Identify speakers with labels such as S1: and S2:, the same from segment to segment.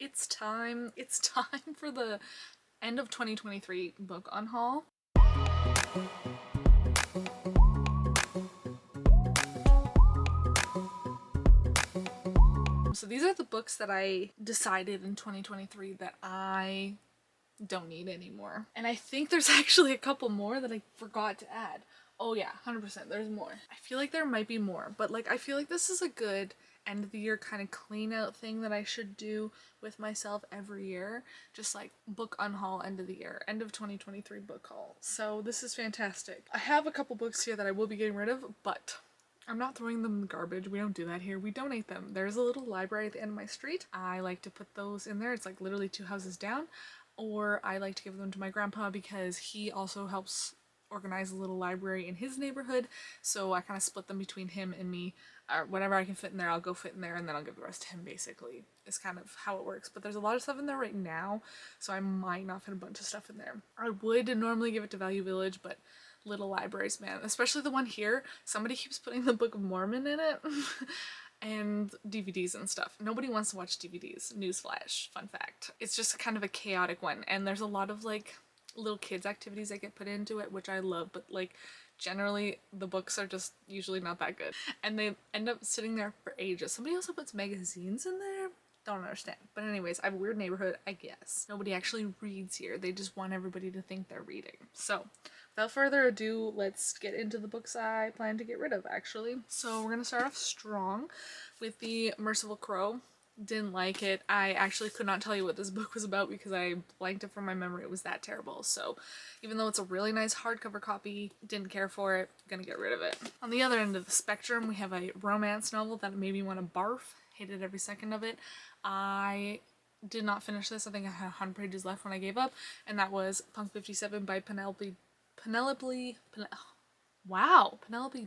S1: It's time. It's time for the end of 2023 book unhaul. So these are the books that I decided in 2023 that I don't need anymore. And I think there's actually a couple more that I forgot to add. Oh yeah, 100%, there's more. I feel like there might be more, but like I feel like this is a good end of the year kind of clean out thing that I should do with myself every year. Just like book unhaul end of the year, end of 2023 book haul. So this is fantastic. I have a couple books here that I will be getting rid of, but I'm not throwing them in the garbage. We don't do that here. We donate them. There's a little library at the end of my street. I like to put those in there. It's like literally 2 houses down. Or I like to give them to my grandpa because he also helps organize a little library in his neighborhood. So I kind of split them between him and me. Whatever I can fit in there, I'll go fit in there, and then I'll give the rest to him, basically. Is kind of how it works. But there's a lot of stuff in there right now, so I might not fit a bunch of stuff in there. I would normally give it to Value Village, but little libraries, man. Especially the one here. Somebody keeps putting the Book of Mormon in it. And DVDs and stuff. Nobody wants to watch DVDs. Newsflash. Fun fact. It's just kind of a chaotic one. And there's a lot of like little kids activities that get put into it, which I love. But like generally the books are just usually not that good. And they end up sitting there for ages. Somebody also puts magazines in there. Don't understand. But anyways, I have a weird neighborhood, I guess. Nobody actually reads here. They just want everybody to think they're reading. So without further ado, let's get into the books I plan to get rid of, actually. So we're going to start off strong with The Merciful Crow. Didn't like it. I actually could not tell you what this book was about because I blanked it from my memory. It was that terrible. So even though it's a really nice hardcover copy, didn't care for it, gonna get rid of it. On the other end of the spectrum, we have a romance novel that made me want to barf. Hated every second of it. I did not finish this. I think I had 100 pages left when I gave up, and that was Punk 57 by Penelope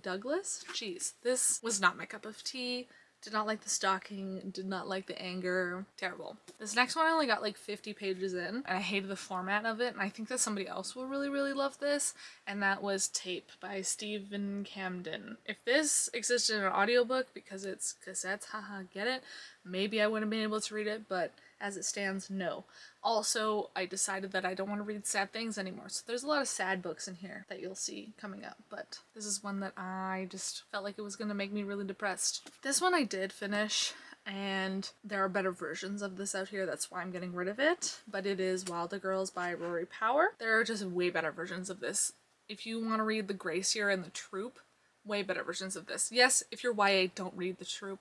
S1: Douglas? Jeez. This was not my cup of tea. Did not like the stalking, did not like the anger. Terrible. This next one I only got like 50 pages in, and I hated the format of it, and I think that somebody else will really, really love this, and that was Tape by Stephen Camden. If this existed in an audiobook, because it's cassettes, haha, get it, maybe I would have been able to read it, but as it stands, no. Also, I decided that I don't want to read sad things anymore, so there's a lot of sad books in here that you'll see coming up, but this is one that I just felt like it was going to make me really depressed. This one I did finish, and there are better versions of this out here, that's why I'm getting rid of it, but it is Wilder Girls by Rory Power. There are just way better versions of this. If you want to read The Gracier and The Troop, way better versions of this. Yes, if you're YA, don't read The Troop,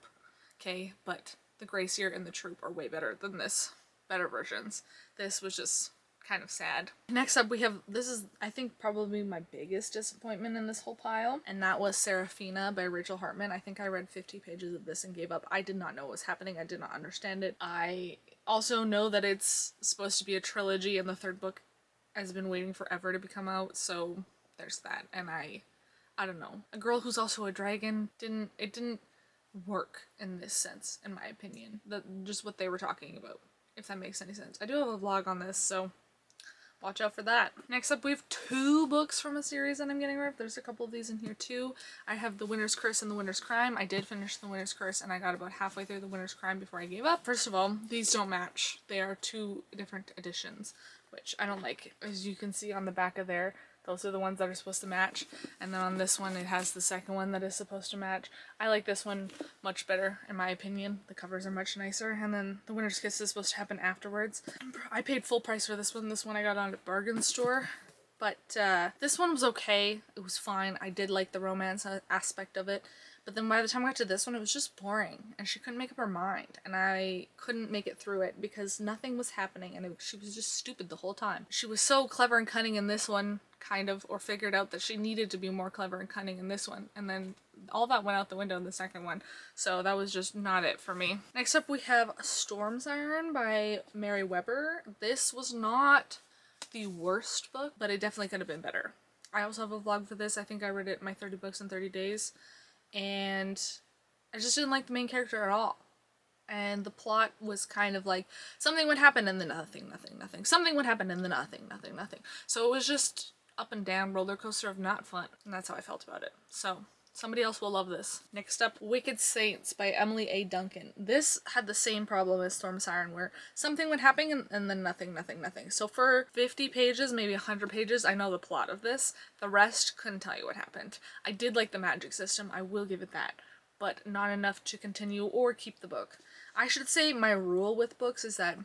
S1: okay, but The Gracier and The Troop are way better than this. Better versions. This was just kind of sad. Next up we have, this is I think probably my biggest disappointment in this whole pile, and that was Serafina by Rachel Hartman. I think I read 50 pages of this and gave up. I did not know what was happening. I did not understand it. I also know that it's supposed to be a trilogy, and the third book has been waiting forever to come out, so there's that. And I don't know. A girl who's also a dragon didn't work in this sense, in my opinion. Just what they were talking about, if that makes any sense. I do have a vlog on this, so watch out for that. Next up, we have 2 books from a series that I'm getting rid of. There's a couple of these in here too. I have The Winter's Curse and The Winter's Crime. I did finish The Winter's Curse, and I got about halfway through The Winter's Crime before I gave up. First of all, these don't match. They are 2 different editions, which I don't like. As you can see on the back of there, those are the ones that are supposed to match, and then on this one it has the second one that is supposed to match. I like this one much better, in my opinion. The covers are much nicer, and then The Winter's Kiss is supposed to happen afterwards. I paid full price for this one. This one I got on a bargain store, but this one was okay. It was fine. I did like the romance aspect of it, but then by the time I got to this one, it was just boring, and she couldn't make up her mind, and I couldn't make it through it because nothing was happening, and she was just stupid the whole time. She was so clever and cunning in this one, kind of, or figured out that she needed to be more clever and cunning in this one, and then all that went out the window in the second one, so that was just not it for me. Next up, we have Storm Siren by Mary Weber. This was not the worst book, but it definitely could have been better. I also have a vlog for this. I think I read it my 30 books in 30 days, and I just didn't like the main character at all. And the plot was kind of like something would happen and then nothing. Something would happen and then nothing. So it was just up and down roller coaster of not fun, and that's how I felt about it. So Somebody else will love this. Next up, Wicked Saints by Emily A. Duncan. This had the same problem as Storm Siren, where something would happen and then nothing. So for 50 pages, maybe 100 pages, I know the plot of this. The rest, couldn't tell you what happened. I did like the magic system, I will give it that, but not enough to continue or keep the book. I should say my rule with books is that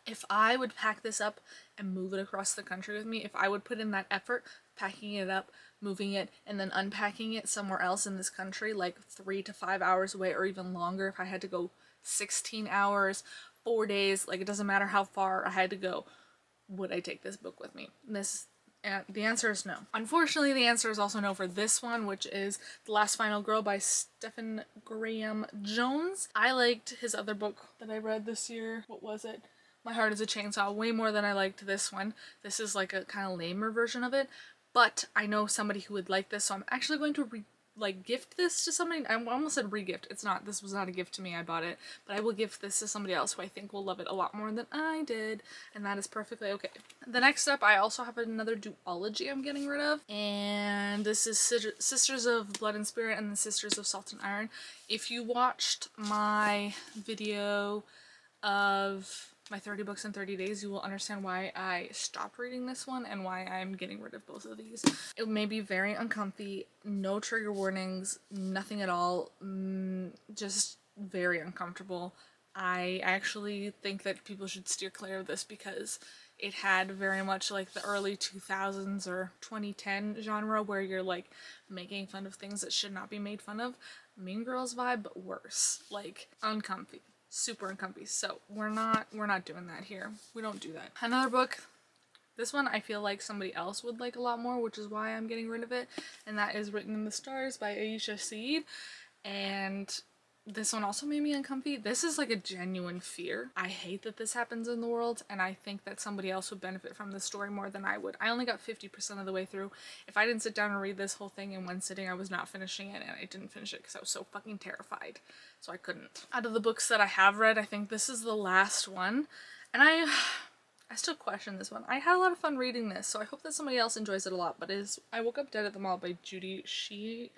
S1: if I would pack this up and move it across the country with me, if I would put in that effort, packing it up, moving it, and then unpacking it somewhere else in this country, like 3 to 5 hours away or even longer, if I had to go 16 hours, 4 days, like it doesn't matter how far I had to go, would I take this book with me? The answer is no. Unfortunately, the answer is also no for this one, which is The Last Final Girl by Stephen Graham Jones. I liked his other book that I read this year. What was it? My Heart is a Chainsaw, way more than I liked this one. This is like a kind of lamer version of it, but I know somebody who would like this, so I'm actually going to gift this to somebody. I almost said re-gift. It's not. This was not a gift to me. I bought it, but I will gift this to somebody else who I think will love it a lot more than I did, and that is perfectly okay. The next up, I also have another duology I'm getting rid of, and this is Sisters of Blood and Spirit and the Sisters of Salt and Iron. If you watched my video of my 30 books in 30 days, you will understand why I stopped reading this one and why I'm getting rid of both of these. It may be very uncomfy, no trigger warnings, nothing at all, just very uncomfortable. I actually think that people should steer clear of this because it had very much like the early 2000s or 2010 genre where you're like making fun of things that should not be made fun of. Mean Girls vibe, but worse. Like, uncomfy. Super uncomfy. So we're not doing that here. We don't do that. Another book, this one I feel like somebody else would like a lot more, which is why I'm getting rid of it, and that is Written in the Stars by Aisha Saeed. And this one also made me uncomfy. This is like a genuine fear. I hate that this happens in the world, and I think that somebody else would benefit from this story more than I would. I only got 50% of the way through. If I didn't sit down and read this whole thing in one sitting, I was not finishing it, and I didn't finish it because I was so fucking terrified. So I couldn't. Out of the books that I have read, I think this is the last one, and I still question this one. I had a lot of fun reading this, so I hope that somebody else enjoys it a lot, but I Woke Up Dead at the Mall by Judy Sheehan.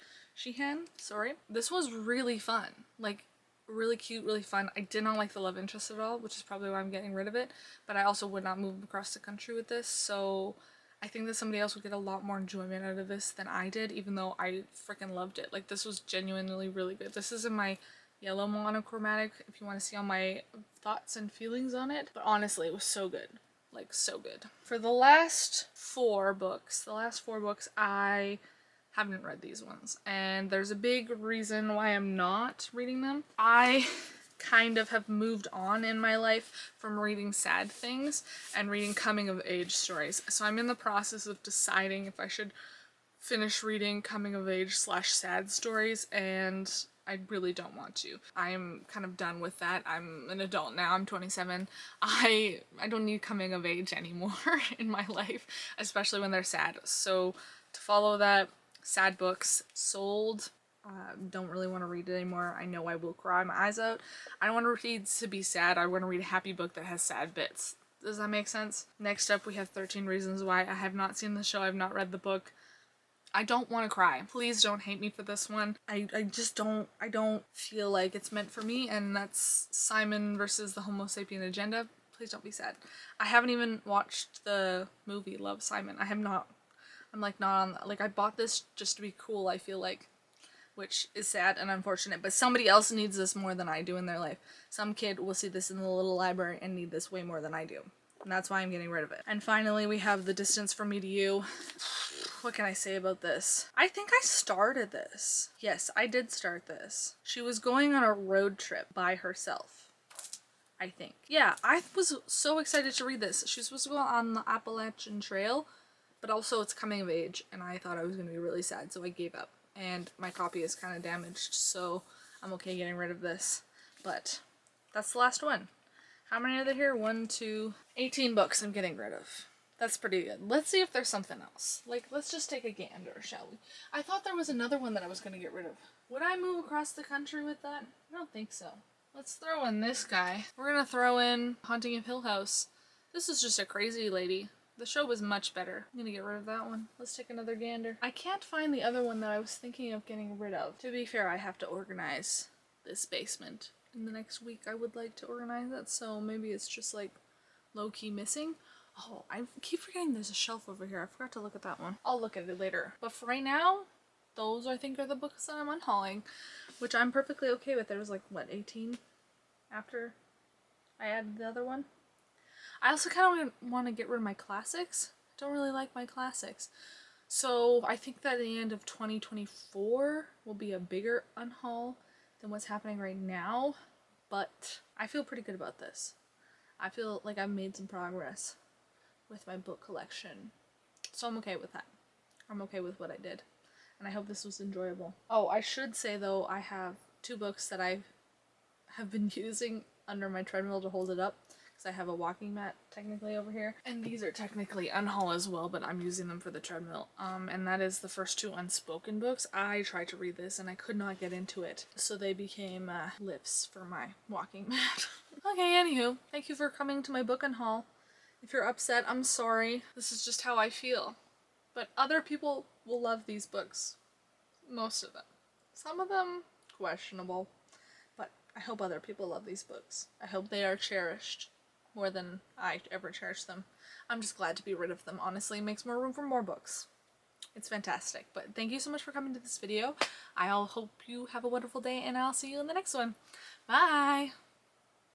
S1: Sorry. This was really fun. Like, really cute, really fun. I did not like the love interest at all, which is probably why I'm getting rid of it, but I also would not move across the country with this, so I think that somebody else would get a lot more enjoyment out of this than I did, even though I freaking loved it. Like, this was genuinely really good. This is in my yellow monochromatic if you want to see all my thoughts and feelings on it, but honestly it was so good, like so good. For the last four books I haven't read these ones, and there's a big reason why I'm not reading them. I kind of have moved on in my life from reading sad things and reading coming of age stories, so I'm in the process of deciding if I should finish reading coming of age / sad stories, and I really don't want to. I'm kind of done with that. I'm an adult now. I'm 27. I don't need coming of age anymore in my life, especially when they're sad. So to follow that, sad books sold. Don't really want to read it anymore. I know I will cry my eyes out. I don't want to read to be sad. I want to read a happy book that has sad bits. Does that make sense? Next up, we have 13 Reasons Why. I have not seen the show. I've not read the book. I don't want to cry. Please don't hate me for this one. I don't feel like it's meant for me, and that's Simon versus the Homo sapien agenda. Please don't be sad. I haven't even watched the movie Love, Simon. I have not. I'm like not on, like I bought this just to be cool, I feel like, which is sad and unfortunate, but somebody else needs this more than I do in their life. Some kid will see this in the little library and need this way more than I do. And that's why I'm getting rid of it. And finally, we have The Distance from Me to You. What can I say about this? I think I started this. Yes, I did start this. She was going on a road trip by herself, I think. Yeah, I was so excited to read this. She was supposed to go on the Appalachian Trail, but also it's coming of age, and I thought I was going to be really sad, so I gave up. And my copy is kind of damaged, so I'm okay getting rid of this. But that's the last one. How many are there here? 1, 2, 18 books I'm getting rid of. That's pretty good. Let's see if there's something else. Like, let's just take a gander, shall we? I thought there was another one that I was going to get rid of. Would I move across the country with that? I don't think so. Let's throw in this guy. We're going to throw in Haunting of Hill House. This is just a crazy lady. The show was much better. I'm gonna get rid of that one. Let's take another gander. I can't find the other one that I was thinking of getting rid of. To be fair, I have to organize this basement. In the next week, I would like to organize it, so maybe it's just like low-key missing. Oh, I keep forgetting there's a shelf over here. I forgot to look at that one. I'll look at it later. But for right now, those I think are the books that I'm unhauling, which I'm perfectly okay with. There was like, what, 18 after I added the other one? I also kind of want to get rid of my classics. I don't really like my classics. So I think that at the end of 2024 will be a bigger unhaul than what's happening right now. But I feel pretty good about this. I feel like I've made some progress with my book collection. So I'm okay with that. I'm okay with what I did. And I hope this was enjoyable. Oh, I should say though, I have 2 books that I have been using under my treadmill to hold it up. I have a walking mat technically over here, and these are technically unhaul as well, but I'm using them for the treadmill. And that is the first 2 Unspoken books. I tried to read this and I could not get into it, so they became lifts for my walking mat. Okay, anywho, thank you for coming to my book unhaul. If you're upset, I'm sorry. This is just how I feel. But other people will love these books. Most of them. Some of them, questionable. But I hope other people love these books. I hope they are cherished more than I ever cherished them. I'm just glad to be rid of them. Honestly, it makes more room for more books. It's fantastic. But thank you so much for coming to this video. I hope you have a wonderful day, and I'll see you in the next one. Bye!